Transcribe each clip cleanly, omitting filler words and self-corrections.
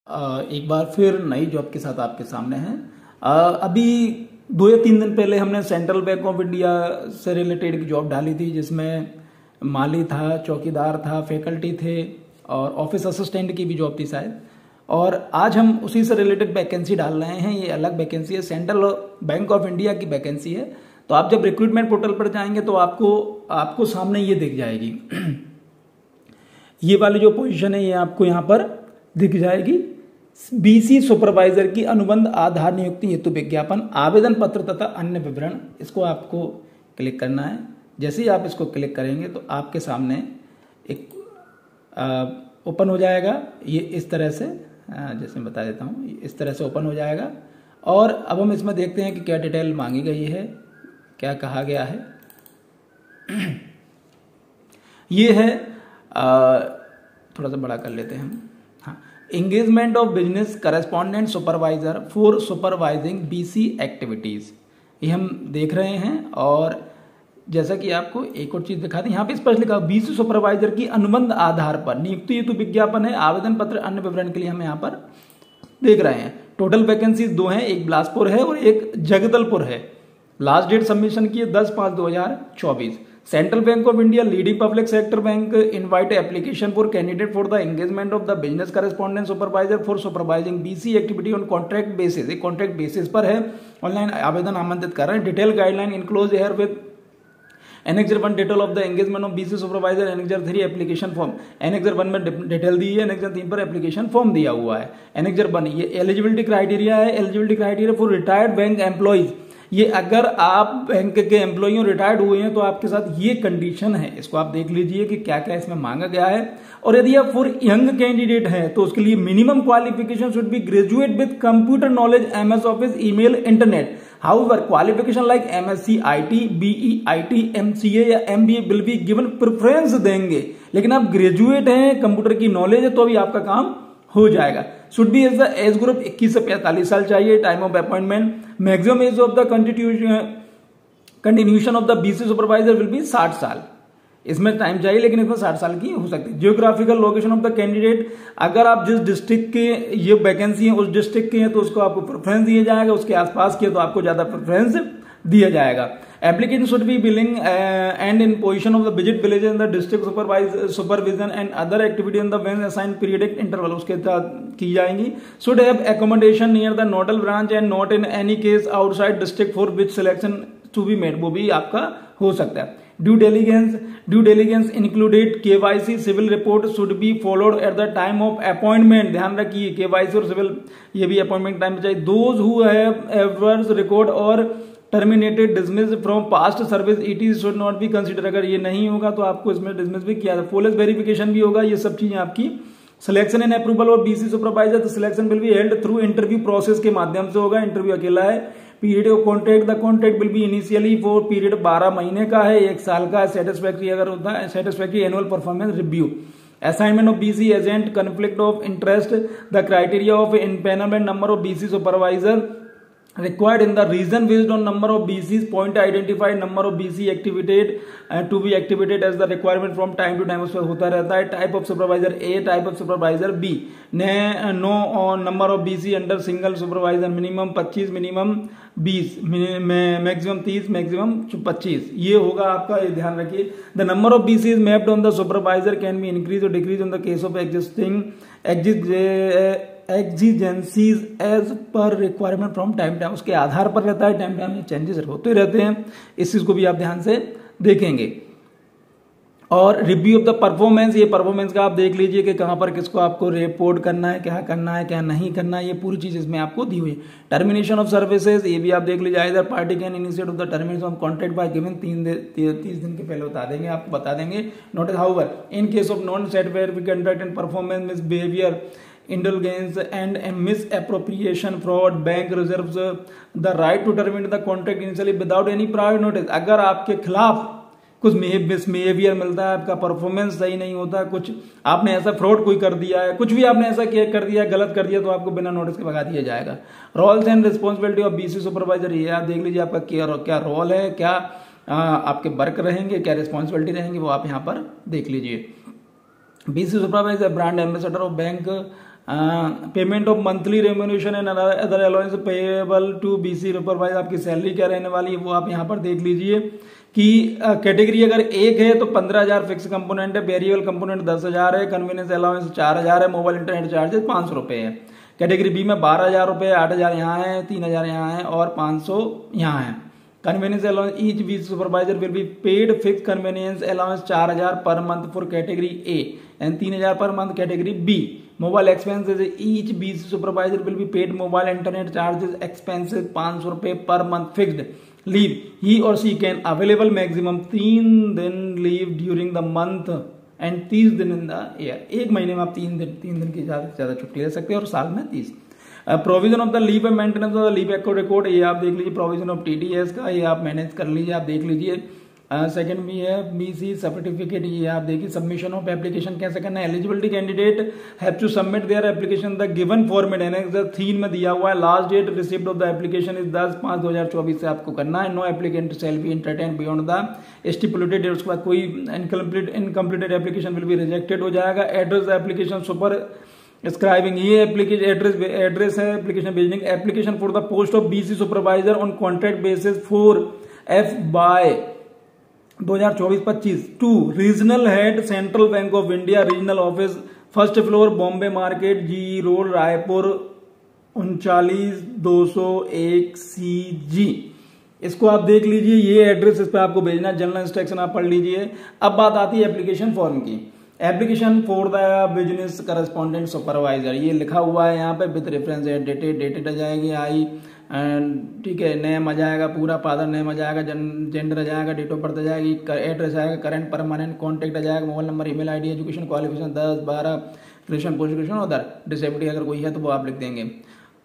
एक बार फिर नई जॉब के साथ आपके सामने हैं। अभी 2 या 3 दिन पहले हमने सेंट्रल बैंक ऑफ इंडिया से रिलेटेड एक जॉब डाली थी, जिसमें माली था, चौकीदार था, फैकल्टी थे और ऑफिस असिस्टेंट की भी जॉब थी शायद। और आज हम उसी से रिलेटेड वैकेंसी डाल रहे हैं। ये अलग वैकेंसी है, सेंट्रल बैंक ऑफ इंडिया की वैकेंसी है। तो आप जब रिक्रूटमेंट पोर्टल पर जाएंगे तो आपको सामने ये दिख जाएगी। ये वाली जो पोजीशन है ये आपको यहाँ पर दिख जाएगी। बीसी सुपरवाइजर की अनुबंध आधार नियुक्ति हेतु विज्ञापन, आवेदन पत्र तथा अन्य विवरण। इसको आपको क्लिक करना है। जैसे ही आप इसको क्लिक करेंगे तो आपके सामने एक ओपन हो जाएगा। ये इस तरह से, जैसे मैं बता देता हूँ, इस तरह से ओपन हो जाएगा। और अब हम इसमें देखते हैं कि क्या डिटेल मांगी गई है, क्या कहा गया है। ये है, थोड़ा सा बड़ा कर लेते हैं हम। हाँ, engagement of business correspondent supervisor for supervising BC activities, ये हम देख रहे हैं। और जैसा कि आपको एक और चीज दिखा दी, यहाँ पे स्पष्ट लिखा बीसी सुपरवाइजर की अनुबंध आधार पर नियुक्ति हेतु विज्ञापन है, आवेदन पत्र अन्य विवरण के लिए हम यहाँ पर देख रहे हैं। टोटल वैकेंसीज 2 हैं, एक बिलासपुर है और एक जगदलपुर है। लास्ट डेट सबमिशन की है 10/5/2024। Central Bank of India leading public sector bank invite application for candidate for the engagement of the business correspondent supervisor for supervising BC activity on contract basis. एक contract basis पर है, online आवेदन आमंत्रित कर रहे हैं। Detail guideline enclose here with annexure 1 detail of the engagement of BC supervisor, annexure 3 application form. Annexure 1 में detail दी है, एनेक्सर 3 पर एप्लीकेशन फॉर्म दिया हुआ है। एनेक्सर 1 ये एलिजिबिलिटी क्राइटेरिया है, eligibility criteria for retired bank employees. ये अगर आप बैंक के एम्प्लॉई हो, रिटायर्ड हुए हैं, तो आपके साथ ये कंडीशन है। इसको आप देख लीजिए कि क्या क्या इसमें मांगा गया है। और यदि आप फॉर यंग कैंडिडेट हैं तो उसके लिए minimum qualification should be graduate with computer knowledge, MS Office, email, internet. However qualification like MSc, IT, BE, IT, MCA या MBA will be given, preference देंगे। लेकिन आप ग्रेजुएट हैं, कंप्यूटर की नॉलेज है, तो अभी आपका काम हो जाएगा। Should be age the age group 21 से 45 साल चाहिए। Time of appointment, maximum age of the continuation of the BC supervisor will be 60 साल। इसमें टाइम चाहिए, लेकिन इसमें 60 साल की हो सकती है। Geographical location of the candidate, अगर आप जिस डिस्ट्रिक्ट के ये वैकेंसी है उस डिस्ट्रिक्ट के हैं तो उसको आपको प्रेफरेंस दिया जाएगा, उसके आसपास के तो आपको ज्यादा प्रेफरेंस दिया जाएगा। Application should be willing and in position of the visit village in the district supervision and other activity in the when assign periodic interval, उसके साथ की जाएंगी। Should have accommodation near the nodal branch and not in any case outside district for which selection to be made, वो भी आपका हो सकता है। Due diligence included KYC, CIBIL report should be followed at the time of appointment. ध्यान रखिए, KYC और civil ये भी अपॉइंटमेंट टाइम में चाहिए। Those who have adverse record और terminated dismiss from past service it should not be consider. अगर ये नहीं होगा तो आपको इसमें डिसमिस भी किया जाए। पुलिस वेरिफिकेशन भी होगा। ये सब चीजें आपकी सिलेक्शन एंड अप्रूवल और बीसी सुपरवाइजर, तो selection will be held through interview process के माध्यम से होगा। इंटरव्यू अकेला है। Period of contract, the contract will be initially for period 12 महीने का है, 1 साल का। सेटिस्फैक्ट्री अगर होता है, satisfactory annual performance review. Assignment of BC agent, conflict of interest, the criteria of empanelment, number of BC supervisor required in the region based on number of BCs, point identified, number of BC activated to be activated as the requirement from time to time, उसमें होता रहता है। Type of supervisor A, type of supervisor B, no number of BC under single supervisor, minimum 25, minimum 20, maximum 30, maximum 25। ये होगा आपका, ये ध्यान रखिए। The number of BC is mapped on the supervisor can be increase और decrease on the case of exigencies as per requirement from time time, उसके आधार पर रहता है। टाइम टाइम में चेंजेस होते रहते हैं। इस चीज को भी आप ध्यान से देखेंगे। और रिव्यू ऑफ द परफॉर्मेंस, ये परफॉर्मेंस का आप देख लीजिए कि कहां पर किसको आपको रिपोर्ट करना है, क्या करना है, क्या नहीं करना है, ये पूरी चीज इसमें आपको दी हुई है। टर्मिनेशन ऑफ सर्विसेज, ये भी आप देख लीजिए। इधर party can initiate of the termination of contract by giving 30 दिन के पहले बता देंगे, आपको बता देंगे। Notice however in case of non satisfactory conduct and performance miss behaviour, indulgence and misappropriation, fraud, bank reserves the right to terminate the contract initially without any prior notice। अगर आपके खिलाफ कुछ मिसबिहेवियर मिलता है, आपका परफॉर्मेंस सही नहीं होता, कुछ आपने ऐसा फ्रॉड कोई कर दिया है, कुछ भी आपने ऐसा कर दिया, गलत कर दिया, तो आपको बिना नोटिस के भगा दिया जाएगा। Roles and responsibility of BC supervisor, ये आप देख लीजिए आपका क्या रोल है, क्या आपके वर्क रहेंगे, क्या रिस्पॉन्सिबिलिटी रहेंगी, वो आप यहाँ पर देख लीजिए। BC supervisor brand ambassador of bank payment of monthly remuneration and other allowance payable to BC supervisor, आपकी सैलरी क्या रहने वाली है वो आप यहाँ पर देख लीजिए कि कैटेगरी अगर एक है तो 15,000 फिक्स कंपोनेंट है, वेरिएबल कंपोनेंट 10,000 है, कन्वीनियंस अलाउंस 4,000 है, मोबाइल इंटरनेट चार्जेस 500 रुपए है। कैटेगरी बी में 12,000 रुपए, 8,000 यहाँ है, 3,000 यहाँ है और 500 यहाँ है। Convenience allowance each BC supervisor will be paid fix convenience allowance 4,000 per month for category A and 3,000 per month category B. Mobile expenses each BC supervisor will be paid mobile internet charges expenses 500 रुपए per month fixed. Leave ही और सी can available maximum 3 दिन leave during the month and 30 दिन in the year. एक महीने में आप 3 दिन की ज्यादा छुट्टी ले सकते हैं और साल में 30। Provision of the leave and maintenance of the leave record, ये आप देख लीजिए। प्रोविजन ऑफ टीडीएस का ये आप मैनेज कर लीजिए, आप देख लीजिए। सेकंड भी है बीसी सर्टिफिकेट, ये आप देखिए। सबमिशन ऑफ एप्लीकेशन कैसे करना है। Eligibility candidate have to submit their application the given format annex 3 में दिया हुआ है। Last date receipt of the application is 10/5/2024 से आपको करना है। No applicant shall be entertain beyond the stipulated date, उसके बाद कोई incompleted application will be rejected हो जाएगा। एड्रेस एप्लीकेशन सुपर स्क्राइबिंग, ये एप्लीकेशन एड्रेस है एप्लीकेशन भेजने। Application for the post of BC supervisor on contract basis 4F by 2024-25 to regional head Central Bank of India, regional office, first floor, Bombay market, G road, Raipur 39201 CG। इसको आप देख लीजिए, ये address इस पे आपको भेजना। जनरल इंस्ट्रक्शन आप पढ़ लीजिए। अब बात आती है एप्लीकेशन फॉर्म की। Application for the business correspondent supervisor, ये लिखा हुआ है यहाँ पे विद रेफरेंस डेटेड आ जाएगी आई, ठीक है। नेम आ जाएगा पूरा, फादर नेम आ जाएगा, जेंडर आ जाएगा, डेट ऑफ बर्थ आ जाएगी, एड्रेस आएगा, करंट परमानेंट कॉन्टेक्ट आ जाएगा, mobile number, email ID, education qualification 10, 12, graduation, post graduation, उधर डिसेबिलिटी अगर कोई है तो वो आप लिख देंगे।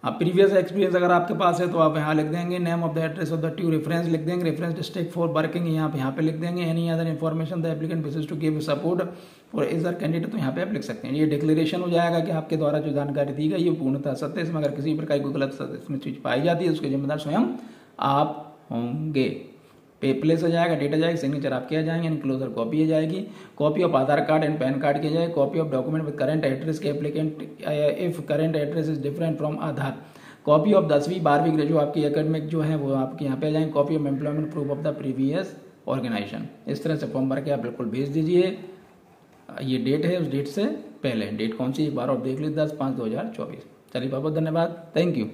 आप प्रीवियस एक्सपीरियंस अगर आपके पास है तो आप यहाँ लिख देंगे। Name of the address of the two reference लिख देंगे। रेफरेंस डिस्ट्रिक्ट फॉर वर्किंग यहाँ पे लिख देंगे। Any other information the applicant wishes to give support for either candidate, तो यहाँ पे आप लिख सकते हैं। ये डिक्लेरेशन हो जाएगा कि आपके द्वारा जो जानकारी दी गई ये पूर्णतः सत्य, इसमें अगर किसी प्रकार की गलत इसमें चीज पाई जाती है उसके जिम्मेदार स्वयं आप होंगे। प्लेस आ जाएगा, डेट आ जाएगी, सिग्नेचर आपके आ जाएंगे, इनक्लोजर कॉपी आ जाएगी। Copy of Aadhaar card and PAN card की जाएगी। Copy of document with current address के applicant if current address is different from Aadhaar. Copy of 10वीं 12वीं ग्रेड जो आपकी एकेडमिक जो है वो आपके यहाँ पे आ जाएंगे। Copy of employment proof of the previous organisation. इस तरह से फॉर्म भर के आप बिल्कुल भेज दीजिए। ये डेट है, उस डेट से पहले डेट कौन सी एक बार और देख लीजिए, 10/5/2024। चलिए बहुत बहुत धन्यवाद, थैंक यू।